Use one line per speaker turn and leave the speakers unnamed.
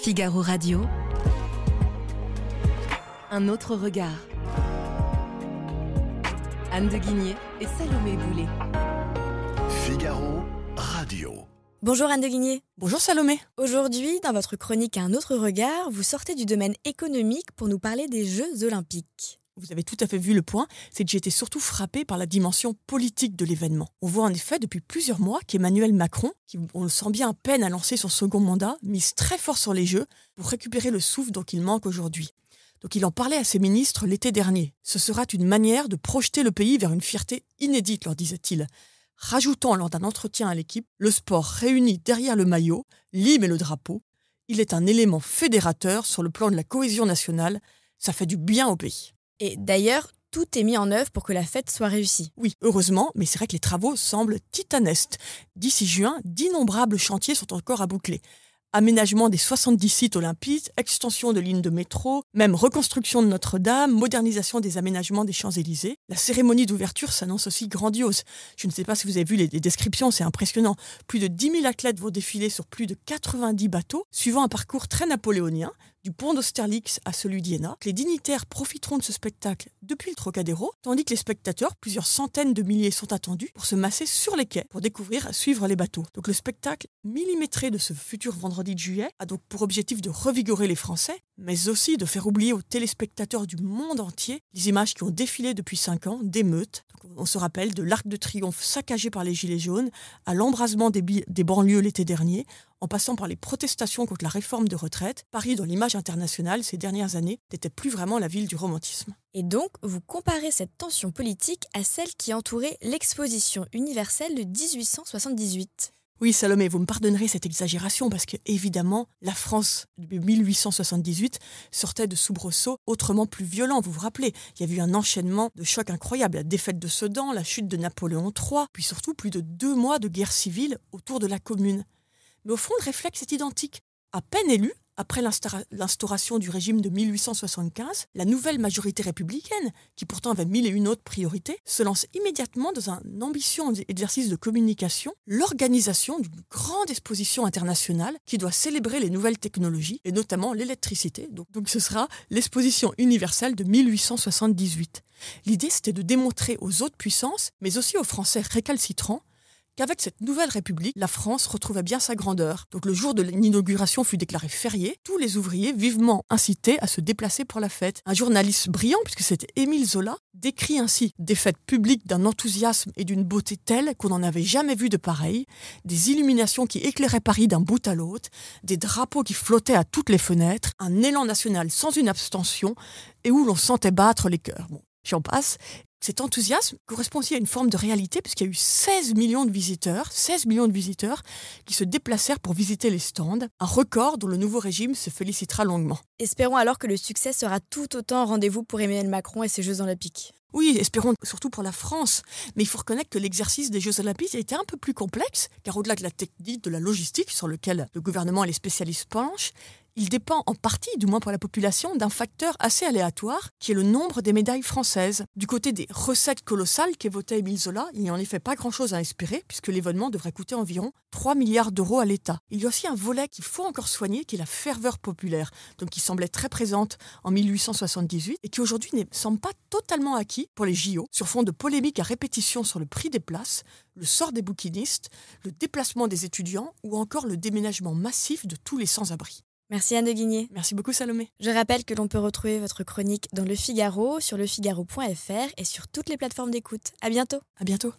Figaro Radio. Un autre regard. Anne de Guigné et Salomé Boulet.
Figaro Radio.
Bonjour Anne de Guigné.
Bonjour Salomé.
Aujourd'hui, dans votre chronique Un autre regard, vous sortez du domaine économique pour nous parler des Jeux Olympiques.
Vous avez tout à fait vu le point, c'est que j'ai été surtout frappée par la dimension politique de l'événement. On voit en effet depuis plusieurs mois qu'Emmanuel Macron, qui on le sent bien à peine à lancer son second mandat, mise très fort sur les Jeux pour récupérer le souffle dont il manque aujourd'hui. Donc il en parlait à ses ministres l'été dernier. Ce sera une manière de projeter le pays vers une fierté inédite, leur disait-il. Rajoutant lors d'un entretien à l'équipe, le sport réuni derrière le maillot, l'hymne et le drapeau, il est un élément fédérateur sur le plan de la cohésion nationale. Ça fait du bien au pays.
Et d'ailleurs, tout est mis en œuvre pour que la fête soit réussie.
Oui, heureusement, mais c'est vrai que les travaux semblent titanesques. D'ici juin, d'innombrables chantiers sont encore à boucler. Aménagement des 70 sites olympiques, extension de lignes de métro, même reconstruction de Notre-Dame, modernisation des aménagements des Champs-Élysées. La cérémonie d'ouverture s'annonce aussi grandiose. Je ne sais pas si vous avez vu les descriptions, c'est impressionnant. Plus de 10 000 athlètes vont défiler sur plus de 90 bateaux, suivant un parcours très napoléonien, du pont d'Austerlitz à celui d'Iéna. Les dignitaires profiteront de ce spectacle depuis le Trocadéro, tandis que les spectateurs, plusieurs centaines de milliers, sont attendus pour se masser sur les quais, pour découvrir, suivre les bateaux. Donc le spectacle millimétré de ce futur vendredi de juillet a donc pour objectif de revigorer les Français, mais aussi de faire oublier aux téléspectateurs du monde entier les images qui ont défilé depuis 5 ans d'émeutes. On se rappelle de l'Arc de Triomphe saccagé par les Gilets jaunes, à l'embrasement des banlieues l'été dernier, en passant par les protestations contre la réforme de retraite. Paris, dans l'image internationale, ces dernières années, n'était plus vraiment la ville du romantisme.
Et donc, vous comparez cette tension politique à celle qui entourait l'exposition universelle de 1878.
Oui, Salomé, vous me pardonnerez cette exagération parce que, évidemment, la France de 1878 sortait de soubresauts autrement plus violents. Vous vous rappelez, il y a eu un enchaînement de chocs incroyables. La défaite de Sedan, la chute de Napoléon III, puis surtout plus de 2 mois de guerre civile autour de la Commune. Mais au fond, le réflexe est identique. À peine élu, après l'instauration du régime de 1875, la nouvelle majorité républicaine, qui pourtant avait 1001 autres priorités, se lance immédiatement dans un ambitieux exercice de communication, l'organisation d'une grande exposition internationale qui doit célébrer les nouvelles technologies, et notamment l'électricité. Donc ce sera l'exposition universelle de 1878. L'idée, c'était de démontrer aux autres puissances, mais aussi aux Français récalcitrants, qu'avec cette nouvelle République, la France retrouvait bien sa grandeur. Donc le jour de l'inauguration fut déclaré férié, tous les ouvriers vivement incités à se déplacer pour la fête. Un journaliste brillant, puisque c'était Émile Zola, décrit ainsi des fêtes publiques d'un enthousiasme et d'une beauté telle qu'on n'en avait jamais vu de pareil, des illuminations qui éclairaient Paris d'un bout à l'autre, des drapeaux qui flottaient à toutes les fenêtres, un élan national sans une abstention et où l'on sentait battre les cœurs. Bon, j'en passe. Cet enthousiasme correspond aussi à une forme de réalité puisqu'il y a eu 16 millions de visiteurs qui se déplacèrent pour visiter les stands, un record dont le nouveau régime se félicitera longuement.
Espérons alors que le succès sera tout autant au rendez-vous pour Emmanuel Macron et ses Jeux Olympiques.
Oui, espérons surtout pour la France. Mais il faut reconnaître que l'exercice des Jeux Olympiques a été un peu plus complexe, car au-delà de la technique, de la logistique, sur lequel le gouvernement et les spécialistes penchent, il dépend en partie, du moins pour la population, d'un facteur assez aléatoire, qui est le nombre des médailles françaises. Du côté des recettes colossales qu'évoquait Émile Zola, il n'y a en effet pas grand-chose à espérer, puisque l'événement devrait coûter environ 3 milliards d'euros à l'État. Il y a aussi un volet qu'il faut encore soigner, qui est la ferveur populaire, donc qui semblait très présente en 1878, et qui aujourd'hui ne semble pas totalement acquis pour les JO, sur fond de polémiques à répétition sur le prix des places, le sort des bouquinistes, le déplacement des étudiants, ou encore le déménagement massif de tous les sans-abri.
Merci Anne de Guigné.
Merci beaucoup Salomé.
Je rappelle que l'on peut retrouver votre chronique dans Le Figaro, sur lefigaro.fr et sur toutes les plateformes d'écoute. À bientôt.
À bientôt.